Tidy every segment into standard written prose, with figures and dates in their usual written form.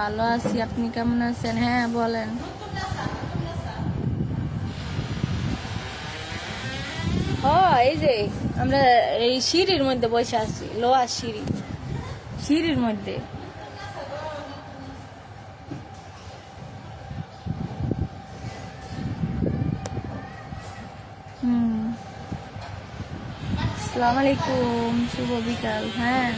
ভালো আছি, আপনি কেমন আছেন? হ্যাঁ বলেন। এই যে আমরা এই সিঁড়ির মধ্যে বসে আছি, লোহার সিঁড়ির মধ্যে। আসসালামু আলাইকুম, শুভ বিকাল। হ্যাঁ,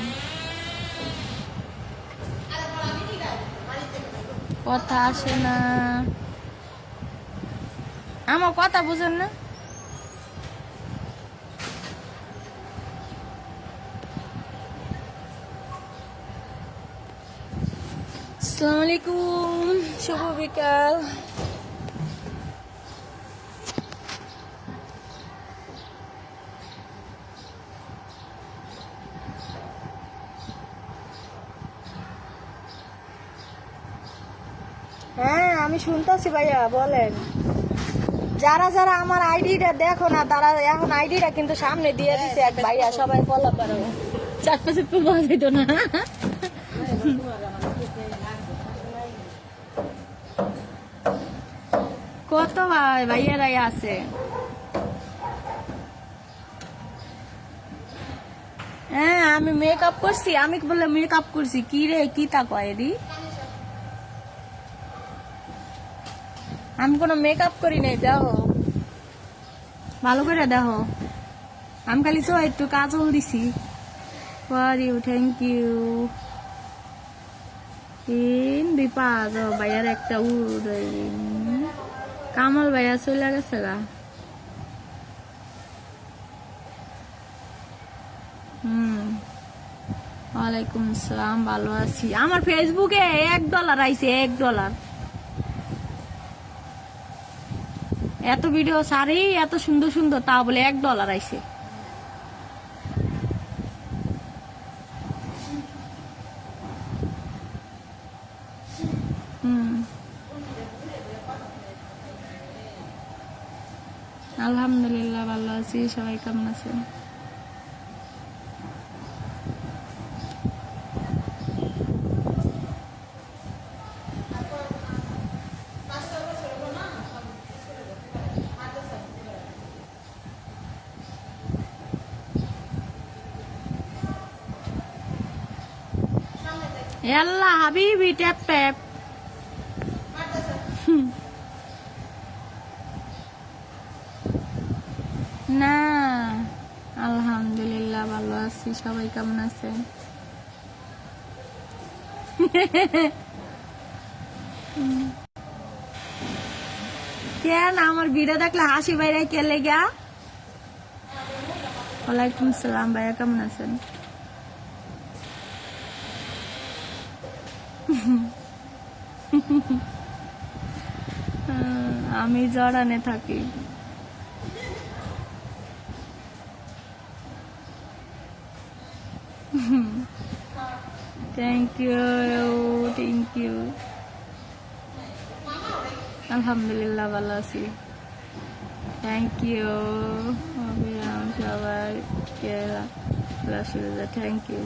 কথা আসে না, আমার কথা বুঝেন না? আসসালামু আলাইকুম, শুভ বিকাল। হ্যাঁ আমি শুনতেছি ভাইয়া, বলেন। যারা যারা আমার আইডিটা দেখো না, তারা এখন আইডিটা কিন্তু সামনে দিয়ে দিছে এক ভাইয়া, সবাই ফলো করো। চারপাশে তো পাওয়া যেত না। কত ভাইয়ারাই আছে। হ্যাঁ আমি মেকআপ করছি, আমি বলে মেকআপ করছি কি রে, কি তা কয় রি? আমি কোনো মেকআপ করি নাই, দেখো ভালো করে দেখো। আমি খালি তো একটু কাজল দিছি। For you, thank you. তিন দুই পাঁচ ভাইয়ার একটা উড়াইন। কামাল ভাইয়া চলে গেছে গা। ওয়ালাইকুম আসসালাম, ভালো আছি। আমার ফেসবুকে $1 আইছে, $1। এত ভিডিও সারি, এত সুন্দর সুন্দর, তা বলে $1 আইছে। আলহামদুলিল্লাহ ভালো আছি, সবাই কেমন আছেন? ইয়াল্লা হাবিবি, ট্যাপ ট্যাপ। না, আলহামদুলিল্লাহ ভালো আছি, সবাই কেমন আছেন? কেন আমার ভিডিও দেখলে হাসি বাইরে কে লেগা? ওয়ালাইকুম সালাম, ভাইয়া কেমন আছেন? আমি জড়ানে থাকি। Thank you, thank you. আলহামদুলিল্লাহ ভালো আছি, থ্যাংক ইউ। সবাইকে থ্যাংক ইউ।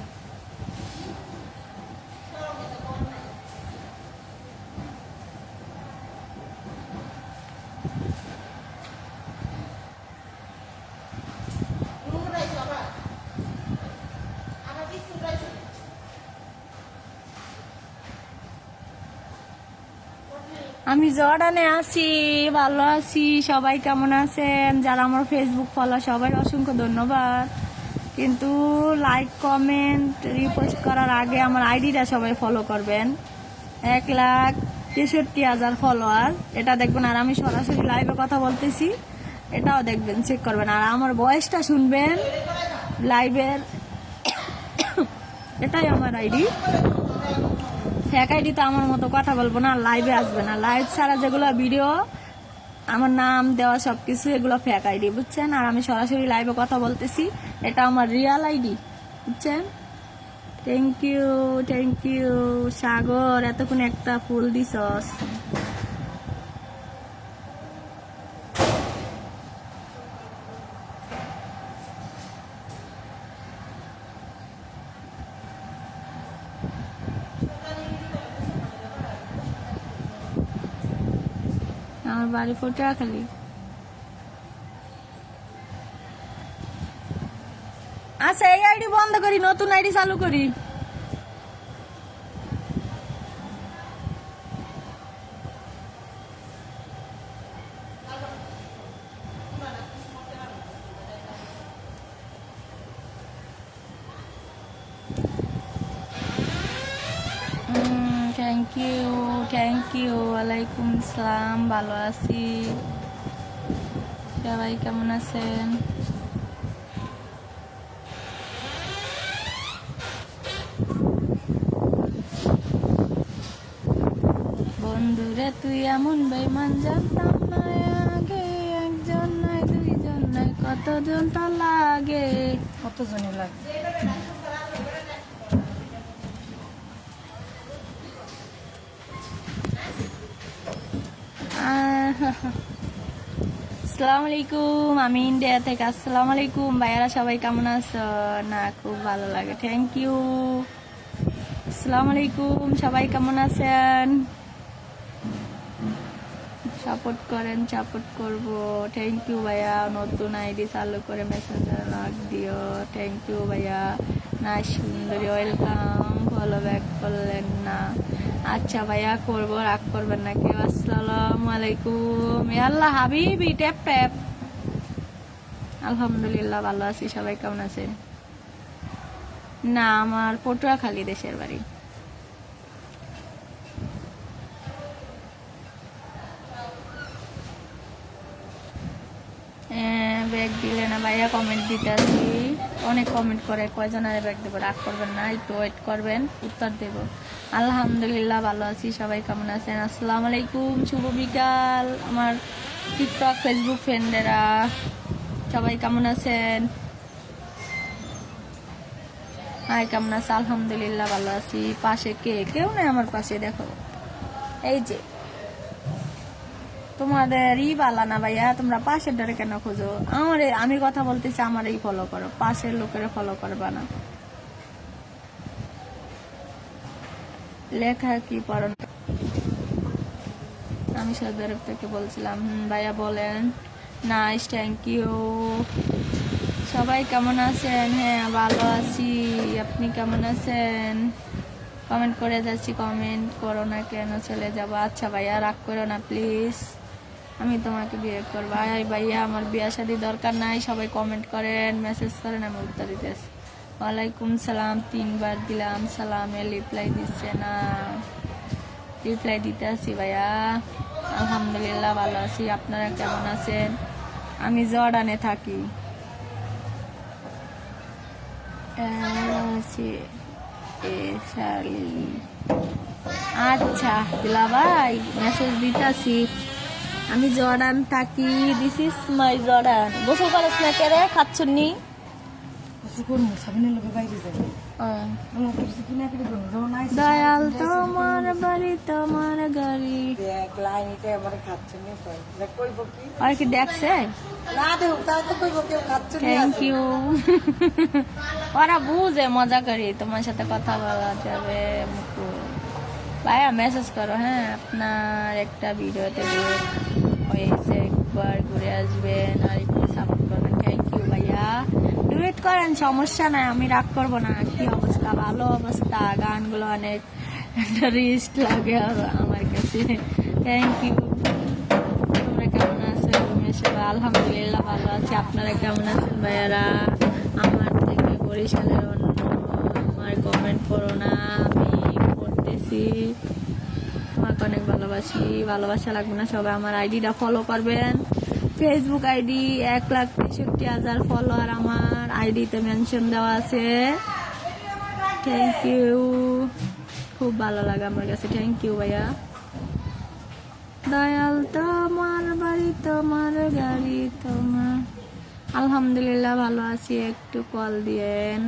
আমি জর্ডানে আছি, ভালো আছি, সবাই কেমন আছেন? যারা আমার ফেসবুক ফলো, সবাই অসংখ্য ধন্যবাদ। কিন্তু লাইক কমেন্ট রিপোস্ট করার আগে আমার আইডিটা সবাই ফলো করবেন। 1,63,000 ফলোয়ার, এটা দেখবেন। আর আমি সরাসরি লাইভে কথা বলতেছি, এটাও দেখবেন, চেক করবেন। আর আমার ভয়েসটা শুনবেন লাইভের। এটাই আমার আইডি। ফেক আইডি তো আমার মতো কথা বলবো না, লাইভে আসবে না। লাইভ ছাড়া যেগুলো ভিডিও আমার নাম দেওয়া সবকিছু, এগুলো ফেক আইডি, বুঝছেন? আর আমি সরাসরি লাইভে কথা বলতেছি, এটা আমার রিয়েল আইডি, বুঝছেন? Thank you, thank you. Sagar, এতক্ষণ একটা ফুল দিছস। আমার বাড়ি পটুয়াখালী। আচ্ছা এই আইডি বন্ধ করি, নতুন আইডি চালু করি। Thank you. ওয়ালাইকুম আসসালাম, ভালো আছি। সবাই কেমন আছেন? বন্ধুরে তুই এমন বেমান জানতাম না আগে, একজন নয় দুইজন নয় কতজন তো লাগে। কতজনে লাগে? আসসালামু আলাইকুম, আমি ইন্ডিয়া থেকে। আসসালামু আলাইকুম ভাইয়ারা, সবাই কেমন আছো? না খুব ভালো লাগে, থ্যাংক ইউ। আসসালামু আলাইকুম, সবাই কেমন আছেন? সাপোর্ট করেন, সাপোর্ট করব। থ্যাংক ইউ ভাইয়া, নতুন আইডি চালু করে মেসেঞ্জার লাগ দিও। থ্যাংক ইউ ভাইয়া। না সুন্দরী, ওয়েলকাম। ফলো ব্যাক করলেন না? আচ্ছা ভাইয়া করবো, রাগ করবেন না কেউ। আসসালামু আলাইকুম। আল্লাহ হাবিবি, ট্যাপ ট্যাপ। আলহামদুলিল্লাহ ভালো আছি, সবাই কেমন আছেন? না আমার পটুয়াখালী দেশের বাড়ি। ব্যাগ দিলে না ভাইয়া, কমেন্ট দিতে আসি। অনেক কমেন্ট করে, কয়জন আর ব্যাগ দেবো, রাগ করবেন না, একটু ওয়েট করবেন, উত্তর দেব। আলহামদুলিল্লাহ ভালো আছি, সবাই কেমন আছেন? আসসালামু আলাইকুম, শুভ বিকাল আমার টিকটক ফেসবুক ফ্রেন্ডেরা, সবাই কেমন আছেন? হাই কেমন আছে? আলহামদুলিল্লাহ ভালো আছি। পাশে কেউ নেই আমার পাশে, দেখো এই যে তোমাদের বালা না ভাইয়া, তোমরা পাশের ডরে কেন খোঁজো? আমি কথা বলতেছি, আমারই ফলো করো, পাশের লোকের ফলো করবা না। লেখা কি পড়ো? আমি সৌদি আরব থেকে বলছিলাম। ভাইয়া বলেন। Nice, thank you. সবাই কেমন আছেন? হ্যাঁ ভালো আছি, আপনি কেমন আছেন? কমেন্ট করে যাচ্ছি, কমেন্ট করো না কেন, চলে যাবো। আচ্ছা ভাইয়া রাগ করো না প্লিজ, আমি তোমাকে বিয়ে করবো। আয় ভাইয়া আমার বিয়ে শাদী দরকার নাই, সবাই কমেন্ট করেন, মেসেজ করেন, আমি উত্তর দিতেছি। ওয়ালাইকুম সালাম 3 বার দিলাম, সালামে রিপ্লাই দিচ্ছে না। রিপ্লাই দিতে আসি ভাইয়া। আলহামদুলিল্লাহ ভালো আছি, আপনারা কেমন আছেন? আমি জর্ডানে থাকি। আচ্ছা দিলা ভাই, মেসেজ দিতেছি। আমি জর্ডান থাকি, দিস ইজ মাই জর্ডান। গোসল করাস না কে রে, খাচ্ছনি? দয়াল তোমার বাড়ি তোমার গাড়ি, আর কি দেখছে? Thank you. ওরা বুঝে, মজা করি, তোমার সাথে কথা বলা যাবে। ভাইয়া মেসেজ করো, হ্যাঁ আপনার একটা ভিডিওতে হয়েছে, একবার ঘুরে আসবেন আর একটু সাপোর্ট করবেন। থ্যাংক ইউ ভাইয়া, ডুয়েট করেন, সমস্যা নাই, আমি রাগ করবো না। কি অবস্থা? ভালো অবস্থা। গানগুলো অনেক রিস্ট লাগে আমার কাছে। Thank you. তোমরা কেমন আছো? আলহামদুলিল্লাহ ভালো আছি, আপনারা কেমন আছেন ভাইয়ারা? আমার থেকে বরিশালের অন্য, আমার কমেন্ট করো না, আমি করতেছি। তোমাকে অনেক ভালোবাসি, ভালোবাসা লাগবে না, সবাই আমার আইডিটা ফলো করবেন। ফেসবুক আইডি 1,63,000 ফলোয়ার, আমার আইডিতে মেনশন দেওয়া আছে। থ্যাংক ইউ, খুব ভালো লাগে আমার কাছে। থ্যাংক ইউ ভাইয়া। দয়াল তোমার বাড়ি তোমার গাড়ি তোমার। আলহামদুলিল্লাহ ভালো আছি, একটু কল দিয়েন।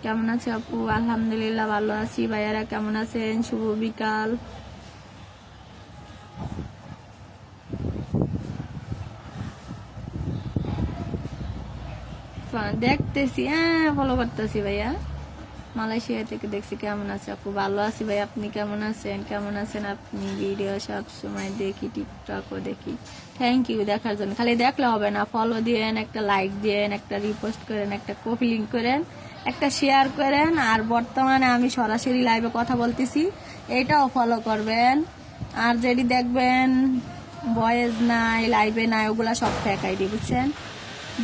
কেমন আছে আপু? আলহামদুলিল্লাহ ভালো আছি। ভাইয়ারা কেমন আছেন? শুভ বিকাল। দেখতেছি, হ্যাঁ ফলো করতেছি ভাইয়া। মালয়েশিয়া থেকে দেখছি। কেমন আছে আপু? ভালো আছি ভাই, আপনি কেমন আছেন? কেমন আছেন আপনি? ভিডিও সব সময় দেখি, টিকটকও দেখি। থ্যাংক ইউ দেখার জন্য। খালি দেখলে হবে না, ফলো দিয়েন, একটা লাইক দিয়েন, একটা রিপোস্ট করেন, একটা কপি লিঙ্ক করেন, একটা শেয়ার করেন। আর বর্তমানে আমি সরাসরি লাইভে কথা বলতেছি, এটাও ফলো করবেন। আর যেটি দেখবেন ভয়েস নাই, লাইভে নাই, ওগুলা সব ফেক আইডি, বুঝছেন?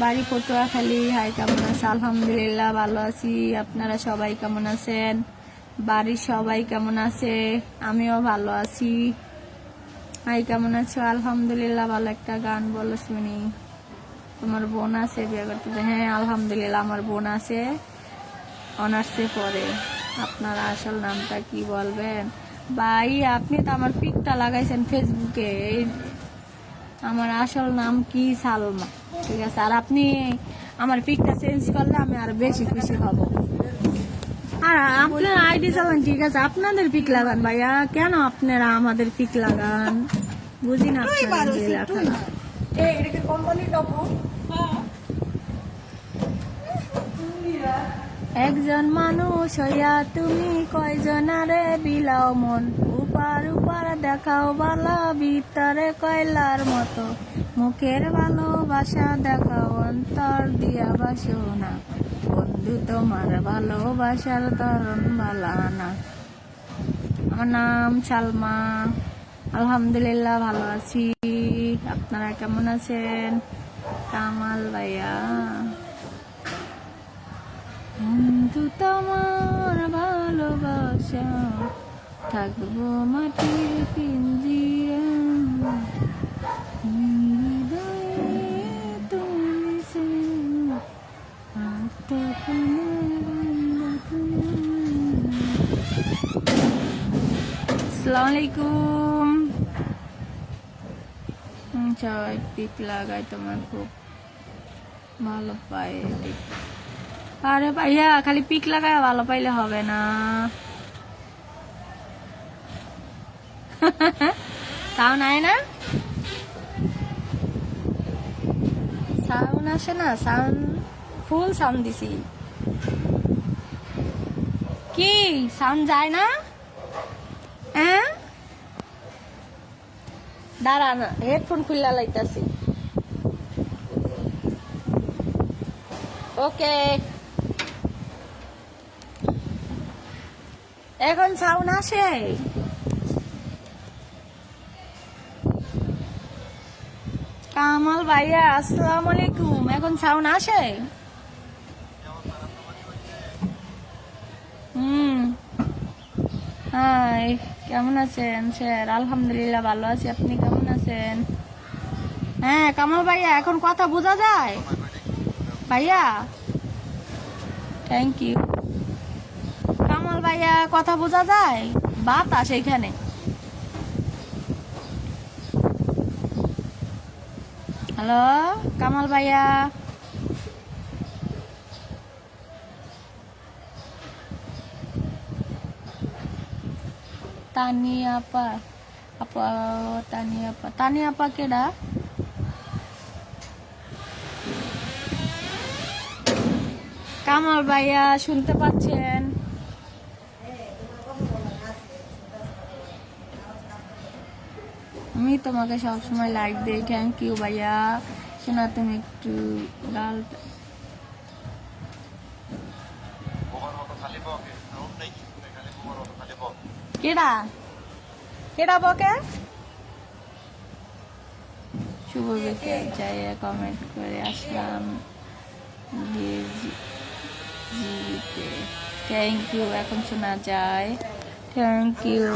বাড়ি পটুয়াখালী। হাই, কেমন আছে? আলহামদুলিল্লাহ ভালো আছি। আপনারা সবাই কেমন আছেন? বাড়ির সবাই কেমন আছে? আমিও ভালো আছি। হাই, কেমন আছো? আলহামদুলিল্লাহ ভালো। একটা গান বলো শুনি। তোমার বোন আছে বিয়ে করতেছে? হ্যাঁ আলহামদুলিল্লাহ, আমার বোন আছে, অনার্সে পড়ে। আপনার আসল নামটা কি বলবেন? ভাই আপনি তো আমার পিকটা লাগাইছেন ফেসবুকে, আমার আসল নাম কি? সালমা। ঠিক আছে, আর আপনি আমার পিকটা চেঞ্জ করলে আমি আরো বেশি খুশি হব। আর আপনার আইডি চালান, ঠিক আছে, আপনাদের পিক লাগান ভাইয়া, কেন আপনারা আমাদের পিক লাগান? বুঝি না আপনাদের লেখা। একজন মানুষ হইয়া তুমি কয়জনারে বিলাও মন, উপার উপার দেখাও বালা, ভিতরে কয়লার মতো, মুখের ভালোবাসা দেখাও, অন্তর দিয়া বাসো না, বন্ধু তোমার ভালোবাসার ধরন বালা না। আমার নাম সালমা। আলহামদুলিল্লাহ ভালো আছি। আপনারা কেমন আছেন? কামাল ভাইয়া। বন্ধু তোমার ভালোবাসা থাকবো মাটির পিঞ্জিরা, হৃদয়ে তুমি সে আসসালামু আলাইকুম। সবাই পিক লাগাই, তোমার খুব ভালো পাই। আরে ভাইয়া খালি পিক লাগায় ভালো পাইলে হবে না। সাউন্ড আয় না, সাউন্ড আসে না, সাউন্ড ফুল সাউন্ড দিছি। কি সাউন্ড যায় না? হ্যাঁ দাঁড়া না, হেডফোন খুললা লাইতাছি। ওকে, এখন সাউন্ড আসে? কামাল ভাইয়া আসসালামু আলাইকুম, এখন সাউন্ড আসে? হাই, কেমন আছেন স্যার? আলহামদুলিল্লাহ ভালো আছি, আপনি কেমন আছেন? হ্যাঁ কামাল ভাইয়া, এখন কথা বোঝা যায় ভাইয়া? Thank you. কামাল ভাইয়া কথা বোঝা যায়? বাতাস এখানে। হ্যালো কামাল ভাইয়া। তানিয়া আপা, আপা তানিয়া আপা, তানিয়া আপা কেডা? কামাল ভাইয়া শুনতে পাচ্ছেন? আমি তোমাকে সবসময় লাইক দিই। থ্যাংক ইউ ভাইয়া। শোনা তুমি একটু গাল কেডা কেডা বকে? শুভ বিকেল, যাইয়া কমেন্ট করে আসলাম জিতে। থ্যাংক ইউ, এখন শোনা যায়। Thank you.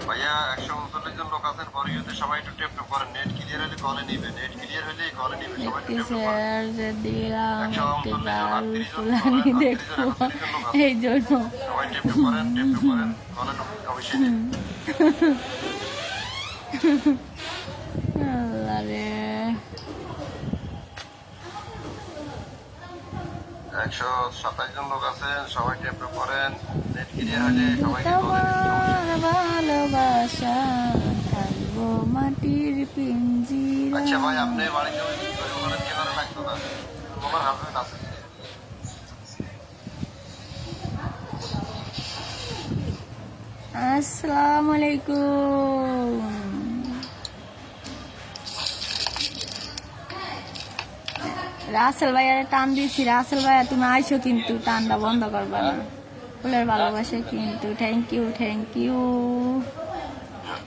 ভাইয়া 139 জন লোক আছেন বরিয়তে, সবাই একটু টেপ টেপ করেন। নেট ক্লিয়ার হলে কলে নিবে, নেট ক্লিয়ার হলে কলে নিবে, সবাই একটু টেপ টেপ করেন। দিলাম দেখো এই জন্য সবাই টেপ টেপ করেন, টেপ টেপ করেন, কলে অবশ্যই নিবে। আল্লাহ রে, 127 জন লোক আছেন, সবাই টেপ টেপ করেন। নেট ক্লিয়ার হলে সবাই কলে নিবে। ভালোবাসা মাটির পিঞ্জিরা। আচ্ছা ভাই, আপনি বাড়িতে ওই ওখানে দিয়ে করা লাগতো না, আমার হাজবেন্ড আছে। আসসালামু আলাইকুম। রাসেল ভাইয়ার টান দিয়েছি। রাসেল ভাইয়া তুমি আইসো, কিন্তু টানটা বন্ধ করবা না। ফুলের ভালোবাসা কিন্তু। Thank you, thank you.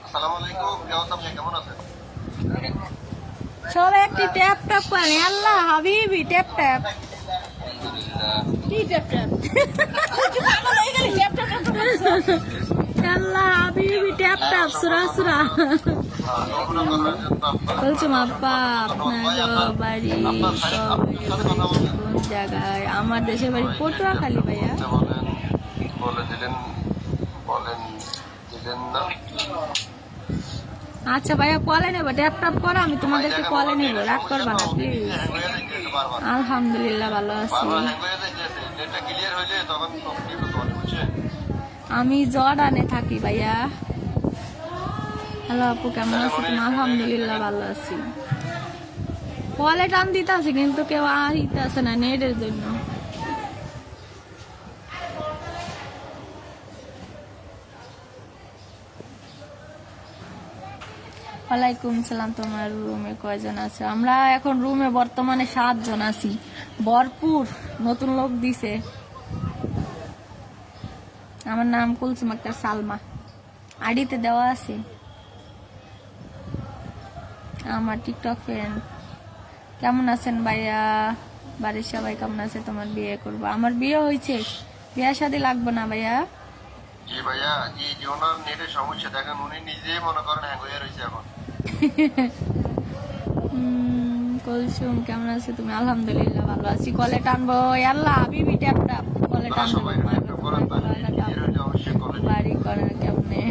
আসসালামু আলাইকুম, কি অবস্থা, আপনি কেমন আছেন? সবাই একটি ট্যাপ ট্যাপ করে। আল্লাহ হাবিবি ট্যাপ ট্যাপ। কি ট্যাপ ট্যাপ? আল্লাহ হাবিবি ট্যাপ ট্যাপ সুরা সুরা। বলছো আব্বা আপনার বাড়ি কোন জায়গায়? আমার দেশের বাড়ি পটুয়াখালী ভাইয়া। আচ্ছা ভাইয়া কলে নেবো, ট্যাপ ট্যাপ করো, আমি তোমাদেরকে কলে নেবো, রাগ করবা না প্লিজ। আলহামদুলিল্লাহ ভালো আছি। আমি জর্ডানে থাকি ভাইয়া। হ্যালো আপু, কেমন আছো তুমি? আলহামদুলিল্লাহ ভালো আছি। কলে টান দিতে আছে কিন্তু কেউ আইতে আছে না নেটের জন্য। ওয়ালাইকুম সালাম। তোমার রুমে কয়জন আছে? আমরা এখন রুমে বর্তমানে 7 জন আছি। ভরপুর নতুন লোক দিছে। আমার নাম কুলসুম আক্তার সালমা, আইডিতে দেওয়া আছে। আমার টিকটক ফ্রেন্ড। কেমন আছেন ভাইয়া? বাড়ির সবাই কেমন আছে? তোমার বিয়ে করবো? আমার বিয়ে হয়েছে, বিয়ে শাদী লাগবে না ভাইয়া। জি ভাইয়া, জি ওনার নেটের সমস্যা, দেখেন উনি নিজেই মনে করেন হ্যাং হয়ে রয়েছে এখন। কুলসুম কেমন আছে তুমি? আলহামদুলিল্লাহ ভালো আছি। কলে টানবো আল্লাহ হাবিবি ট্যাপ ট্যাপ। কলে টানবো। বাড়ি করার কেমনে?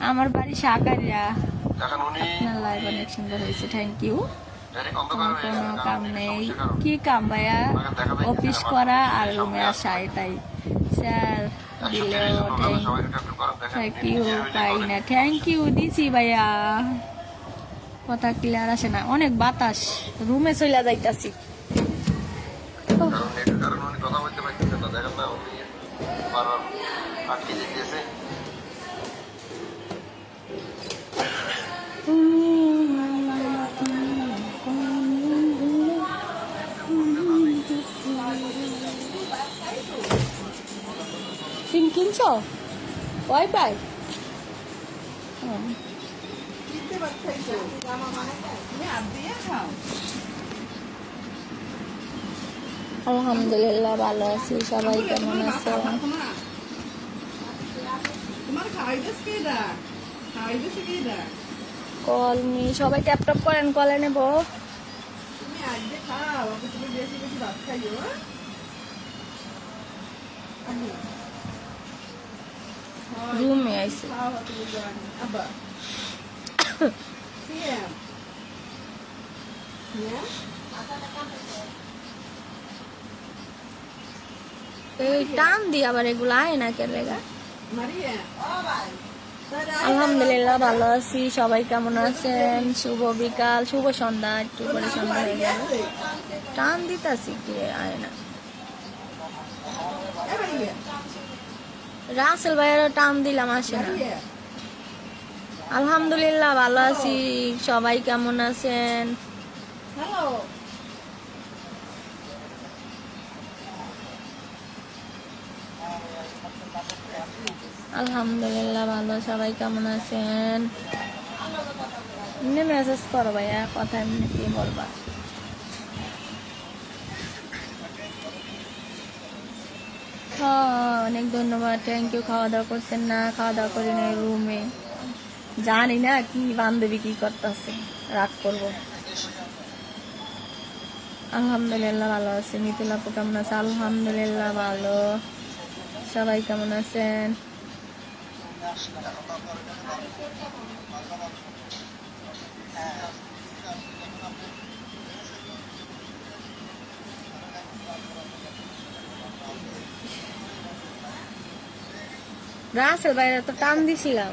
আমার বাড়ি সাকারিয়া। আপনার লাইভ অনেক সুন্দর হয়েছে, থ্যাংক ইউ। কোনো কাম নেই। কি কাম ভাইয়া? অফিস করা আর রুমে আসা, এটাই। স্যার দিলেও থ্যাংক ইউ পাই না। থ্যাংক ইউ দিছি ভাইয়া। কথা ক্লিয়ার আসে না, অনেক বাতাস, রুমে চলে যাইতাছি। কথা বলতে পারতেছে না, দেখেন না উনি বারবার আটকে যেতেছে। সিম কিনছো? ওয়াইফাই? আলহামদুলিল্লাহ ভালো আছি। সবাই কেমন আছে? কল মি, সবাই ট্যাপ ট্যাপ করেন, কলে নেব। রুমে আইছে। এই টান দি আবার এগুলো আয় না কে লেগা। আলহামদুলিল্লাহ ভালো আছি। সবাই কেমন আছেন? শুভ বিকাল, শুভ সন্ধ্যা। একটু করে সন্ধ্যা হয়ে গেল, টান দিতাছি কে আয় না। রাসেল ভাইয়েরও টান দিলাম, আসে না। আলহামদুলিল্লাহ ভালো আছি। সবাই কেমন আছেন? আলহামদুলিল্লাহ ভালো। সবাই কেমন আছেন? এমনি মেসেজ করো ভাইয়া, কথা এমনি কি বলবা। অনেক ধন্যবাদ, থ্যাংক ইউ। খাওয়া দাওয়া করছেন না? খাওয়া দাওয়া করি না, রুমে জানি না কি বান্ধবী কি করতেছে, রাগ করবো। আলহামদুলিল্লাহ ভালো আছে। মিতুল আপু কেমন আছে? আলহামদুলিল্লাহ ভালো। সবাই কেমন আছেন? রাসেল ভাইরা তো টান দিছিলাম।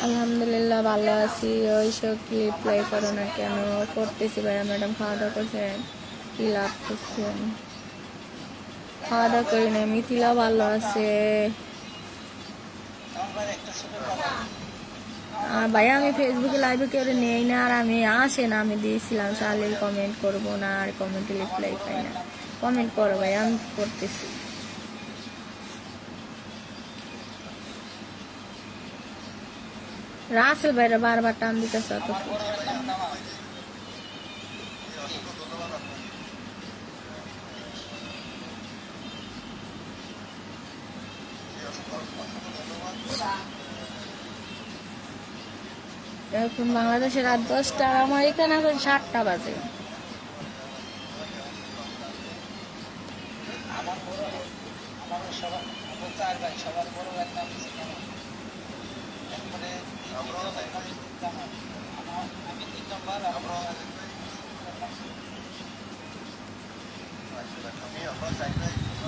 আলহামদুলিল্লাহ ভালো আছি। ওইসব ক্লিপ প্লে করো না কেন? করতেছি ভাইয়া। ম্যাডাম খাওয়া দাওয়া করছেন? কি লাভ করছেন? খাওয়া দাওয়া করি না। মিথিলা ভালো আছে। আর ভাইয়া আমি ফেসবুকে লাইভে কেউ নেই না, আর আমি আসে না। আমি দিয়েছিলাম চালিয়ে কমেন্ট করবো না, আর কমেন্টে রিপ্লাই পাই না। কমেন্ট করো ভাইয়া, আমি করতেছি। রাসেল ভাইরা বারবার টান দিতেছে অত। এখন বাংলাদেশে রাত 10টা, আর আমার এখানে এখন 7টা বাজে।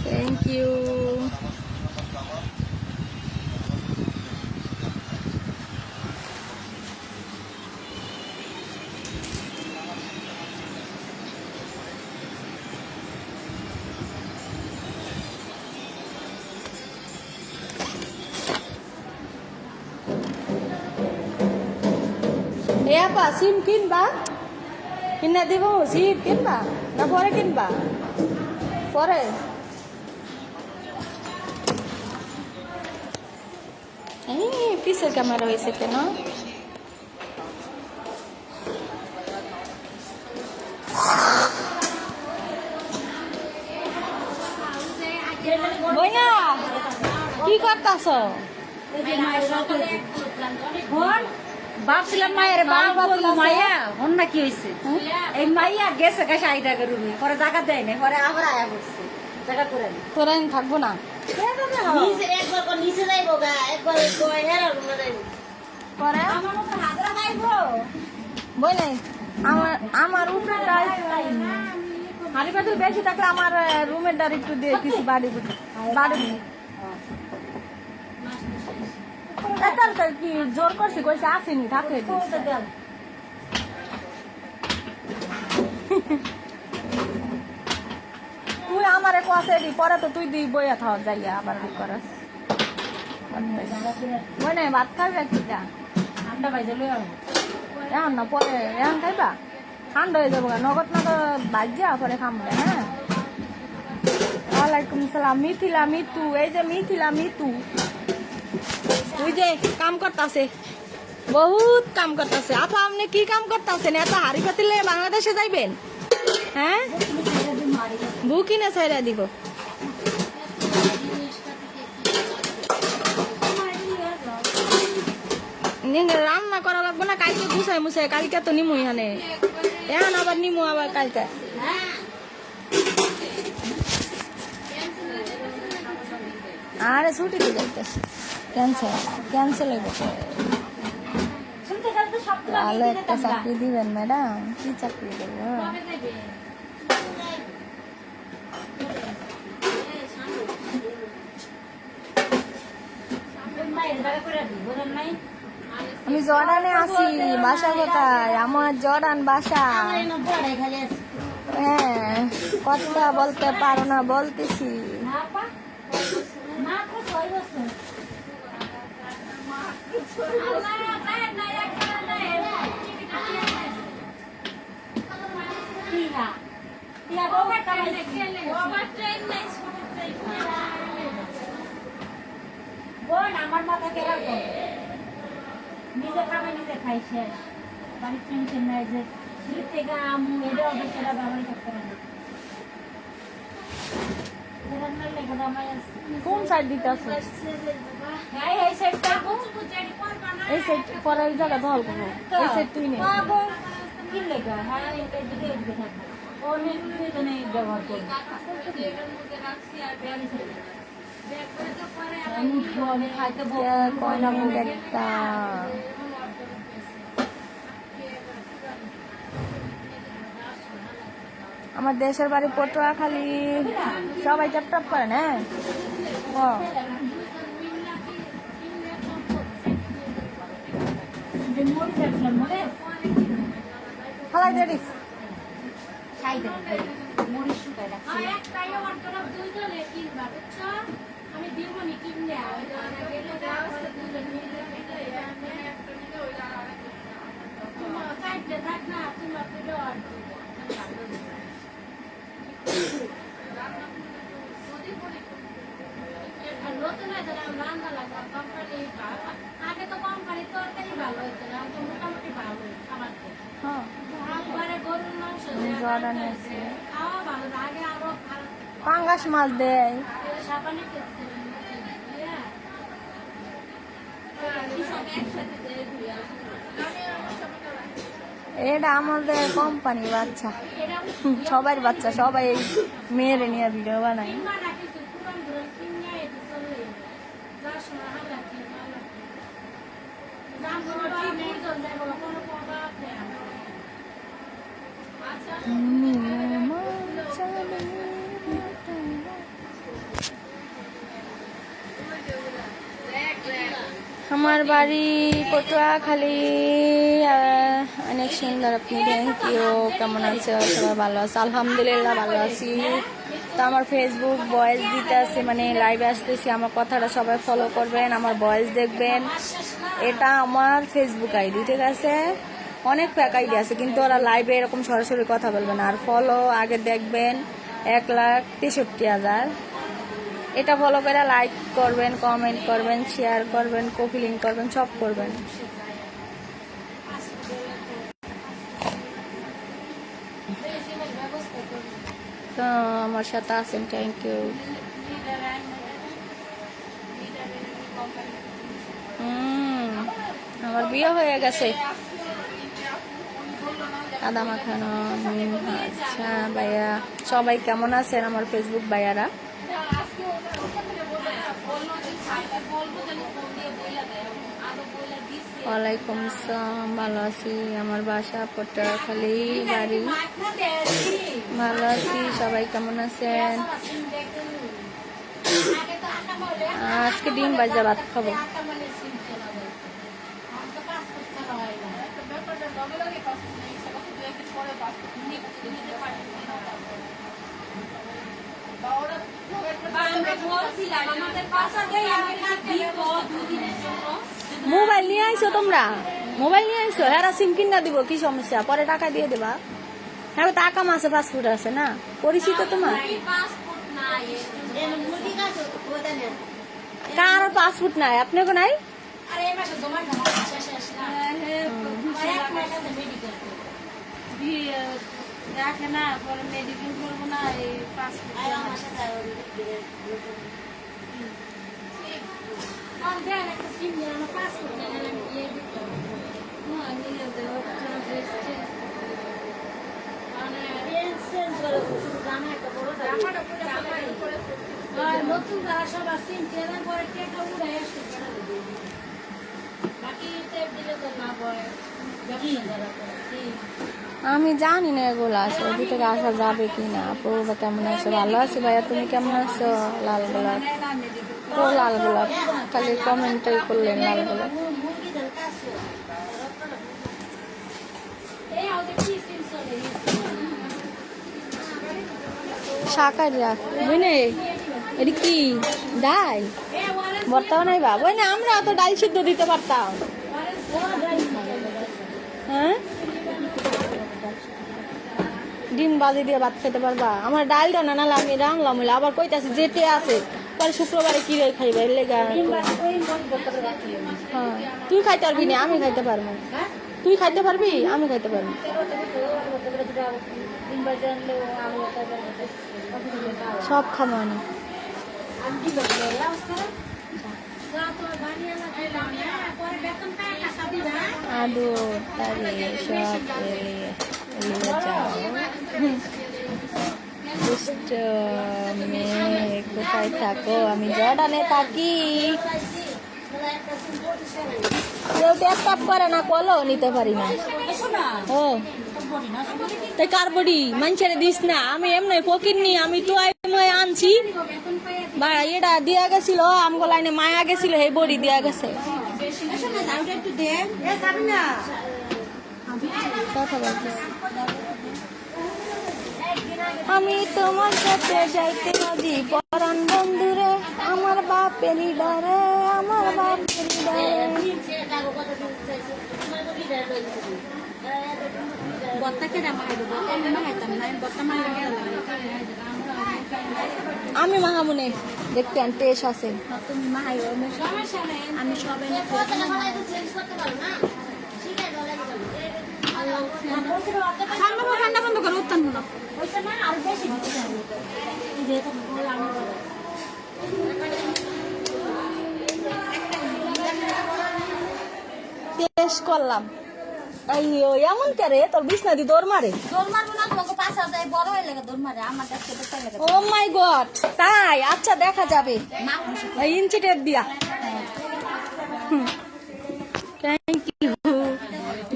Thank you. আপা সিম কিনবা? কিনা দিব? সিম কিনবা না পরে কিনবা? পরে পিসের ক্যামেরা হয়েছে কেন? বইনা কি করতাছ? ভাবছিলাম মায়ের মাইয়া অন্য কি হয়েছে? এই মাইয়া গেছে গেছে আইদা রুমে, পরে জায়গা দেয় না, পরে আবার আয়া করছে জায়গা করে। তোরা থাকবো না। একবার নিচে যাইবো গা, একবার পরে বই নাই আমার উপরে হাড়ি পাতিল বেশি থাকলে আমার রুমের দ্বার একটু দিয়ে কিছু বাড়ি বাড়ি কি জোর করছি, কইছে আসেনি থাকে। তুই আমারে কষে পরে তো তুই দিই বইয়া থাও যাইয়া আবার কি করাস। বই নাই ভাত খাবি কি ঠান্ডা বাইজে লই আনো। এখন না পরে এখন খাইবা? ঠান্ডা হয়ে যাবো। নগদ নগদ ভাজ্যা পরে খামবে। হ্যাঁ, ওয়ালাইকুম সালাম। মিথিলা মিতু, এই যে মিথিলা মিতু, ওই যে কাম করতেছে, বহুত কাম করতেছে। আপা আপনি কি কাম করতেছেন? এত হাড়ি পাতিলে বাংলাদেশে যাইবেন? হ্যাঁ, বুকিনে ছাইরা দিব। রান্না করা লাগবে না, কালকে গুছাই মুছাই কালকে তো নিমু। এখানে এখন আবার নিমু, আবার কালকে। আরে ছুটিতে যাইতেছে, ক্যান্সেল ক্যান্সেল হইব। ভালো একটা চাকরি দিবেন ম্যাডাম। কি চাকরি দেব? আমি জর্ডানে আছি। বাসা কোথায়? আমার জর্ডান বাসা। হ্যাঁ, কথা বলতে পারো না? বলতেছি। আমার মাথা কেরাম নিজে খাবে নিজে খাই শেষ। বাড়ির টেনশন নাই যে সিলেট থেকে আমু এর অবস্থাটা ব্যবহার করতে পারে। কোন সাইড দিতে আছে? এই সাইডটা এই সাইড পরে এই জায়গা দল করবো। এই সাইড তুই নে। কি লেখা? হ্যাঁ, এটা দিকে এদিকে থাকবে। অনেক এখানে ব্যবহার করবে। আমি খাইতে কয়লা মুখ একটা। আমার দেশের বাড়ি পটুয়াখালী। সবাই টপ টপ করেন। হ্যাঁ, যে মরিচ রাখলাম মরে ফালাই দিয়ে দিস। সাইডে মরিচ শুকাই রাখছি একটাই অর্ডার দুইজনে কিনবা বুঝছো আমি দিব নি কিনে দুজন মিলে তোমার সাইডে থাক না তোমার পেলে নতুন হয়েছে না রান্না লাগবে কোম্পানি আগে তো কোম্পানির তরকারি ভালো হতো না তো মোটামুটি ভালো খাবার হ্যাঁ একবারে গরুর মাংস জর্ডান আছে খাওয়া ভালো না আগে আরো খারাপ পাঙ্গাস মাছ দেয়। সাবানে খেতে সব একসাথে দিয়ে ধুয়া এটা আমাদের কোম্পানি বাচ্চা, সবার বাচ্চা, সবাই এই মেয়েরে নিয়ে ভিডিও বানায়। কিংবা রাখি পুরান ধরুন কিনে এটি চলে যার সময় হালা কিনে দাম কোনো ঠিক নেই কোনো প্রভাব নেই আমার বাড়ি পটুয়াখালী। অনেক সুন্দর, আপনি থ্যাংক ইউ। কেমন আছে সবাই? ভালো আছে আলহামদুলিল্লাহ, ভালো আছি। তো আমার ফেসবুক ভয়েস দিতে আছে, মানে লাইভে আসতেছি, আমার কথাটা সবাই ফলো করবেন, আমার ভয়েস দেখবেন। এটা আমার ফেসবুক আইডি, ঠিক আছে? অনেক ফেক আইডি আছে কিন্তু ওরা লাইভে এরকম সরাসরি কথা বলবে না। আর ফলো আগে দেখবেন 1,63,000। এটা ফলো করে লাইক করবেন, কমেন্ট করবেন, শেয়ার করবেন, কপি লিঙ্ক করবেন, সব করবেন। তো আমার সাথে আছেন, থ্যাংক ইউ। আমার বিয়ে হয়ে গেছে। কাদা মাখানো। আচ্ছা ভাইয়া, সবাই কেমন আছেন আমার ফেসবুক ভাইয়ারা? ওয়ালাইকুম আসসালাম, ভালো আছি। আমার বাসা পটুয়াখালী, বাড়ি। ভালো আছি, সবাই কেমন আছেন? আজকে ডিম ভাজা ভাত খাবো। মোবাইল নিয়ে আইসো তোমরা? মোবাইল নিয়ে আইসো? হ্যাঁ, সিম কিনা দিব, কি সমস্যা? পরে টাকা দিয়ে দেবা। হ্যাঁ, টাকা মাসে পাসপোর্ট আছে না, পরিচিত তোমার? কার পাসপোর্ট নাই? আপনাকে নাই? দেখে না পরে মেডিকেল করবো না এই নতুন যারা সব আসছেন ট্রেনের পরে টেকা উড়ে আসছে বাকি দিলে তো না পড়ে ব্যবসা যারা করে আমি জানি না এগুলো আছে, ওদিক থেকে আসা যাবে কি না। আপু কেমন আছে? ভালো আছি ভাইয়া, তুমি কেমন আছো? লাল গোলাপ, ও লাল গোলাপ, খালি কমেন্টই করলেন লাল গোলাপ। শাকাই রাখ বুঝলি, এটি কি ডাল? বর্তমানে নাই বাবা, না আমরা তো ডাল সিদ্ধ দিতে পারতাম। হ্যাঁ, ডিম বাজি দিয়ে ভাত খেতে পারবা? আমার ডালটা না নাহলে আমি রাংলাম, আবার কইতাছি যেতে আছে পরে শুক্রবারে কি রে খাইবা, এর লেগা। হ্যাঁ, তুই খাইতে পারবি না, আমি খাইতে পারবো। তুই খাইতে পারবি, আমি খাইতে পারবো। সব খাবো না। আদু তারি সব এলিয়ে যাও। দুষ্ট মেয়ে, কোথায় থাকো? আমি জর্ডানে থাকি। কেউ ট্যাপ করে না, কলও নিতে পারি না। ও তাই কার বডি মানুষের দিস না, আমি এমনি ফকির নি, আমি তো আনছি। বা এটা দিয়া গেছিল আমগো লাইনে, মায়া গেছিল, এই বডি দিয়া গেছে। কথা বলতেছি। আমি তোমার সাথে যাইতে নদী পরাণ বন্ধুরে, আমার বাপেরই ডরে, আমার বাপেরই ডরে। আমি মাহামুনে দেখতে আনতে এসে আছে। তুমি মাহাই আমি সবাই ঠান্ডা বন্ধ করো উত্তান না ওইটা না আর বেশি দিতে হবে যেটা বল আমি টেস্ট করলাম। আইও এমন করে তোর বিছনা দি দৌড় মারে। দৌড় মারবো না, তোমাকে পাশে যায় বড় হয়ে লাগে দৌড় মারে, আমার কাছে দেখতে লাগে। ও মাই গড, তাই? আচ্ছা দেখা যাবে মা ইঞ্চি টেপ দিয়া। Thank you.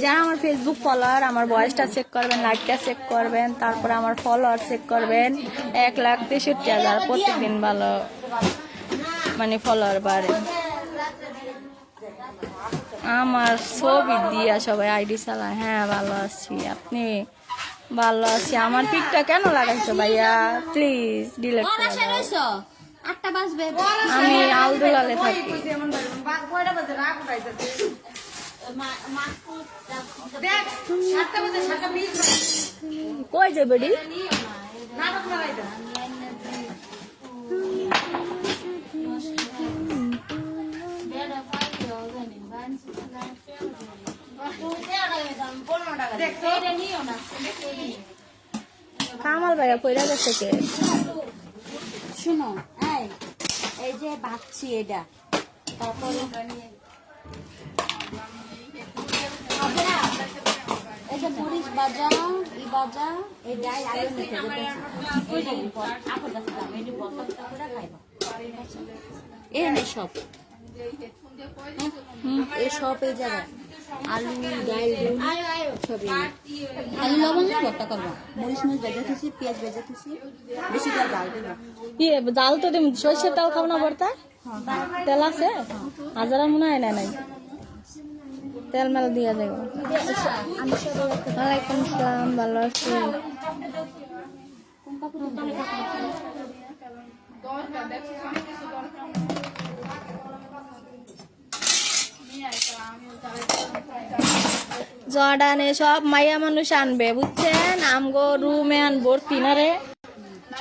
যারা আমার ফেসবুক ফলোয়ার, আমার ভয়েসটা চেক করবেন, লাইকটা চেক করবেন, তারপরে আমার ফলোয়ার চেক করবেন। 1,63,000 প্রত্যেকদিন ভালো মানে ফলোয়ার বাড়ে। আমার ছবি দিয়া সবাই আইডি চালায়। হ্যাঁ ভালো আছি, আপনি? ভালো আছি। আমার পিকটা কেন লাগাইছো ভাইয়া? প্লিজ ডিলিট করে দাও। 8টা বাজবে। আমি আলদুলালে থাকি। কই যাবে ডি? কামাল ভাইয়া কইরা গেছে কে? শুনো এই যে বাচ্চি এটা, তারপরে এই যে মরিচ বাজা, ই বাজা, এই ডাল আলু মেখে এই সব এই সব এই জায়গায় আলু ডাল সব আলু লবণ ভর্তা করবা, মরিচ মরিচ ভেজে থুছি, পেঁয়াজ ভেজে থুছি, বেশি করে ডাল দেবা। জাল তো দিম। সরষের তেল খাবো না ভর্তা? তেল আছে? হাজারা মনে হয় না নাই, তেল মেল দিয়া যাবো। ওয়ালাইকুম আসসালাম, ভালো আছি। জর্ডানে সব মাইয়া মানুষ আনবে বুঝছেন, আমগো রুমে আনবো তিনারে।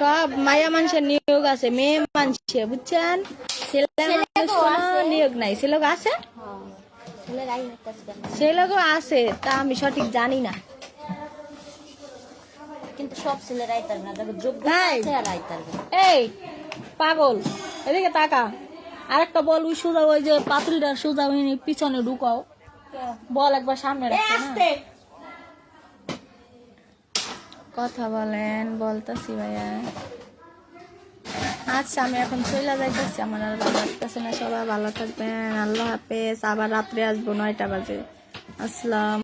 সব মাইয়া মানুষের নিয়োগ আছে, মেয়ে মানুষে বুঝছেন। ছেলে মানুষ কোনো নিয়োগ নাই। ছেলেগ আছে, ছেলেগও আছে, তা আমি সঠিক জানি না। কিন্তু সব ছেলেরাই তার না, দেখো যোগ্য আছে আর আইতার। এই পাগল, এদিকে তাকা। আরেকটা বল, ওই সোজা ওই যে পাতুরিটার সোজা পিছনে ঢুকাও। বল একবার সামনে রাখতে না। কথা বলেন, বলতেছি ভাইয়া। আচ্ছা আমি এখন চলে যাইতেছি, আমার আর ভালো লাগতেছে না। সবাই ভালো থাকবেন, আল্লাহ হাফেজ। আবার রাত্রে আসবো 9টা বাজে। আসসালাম।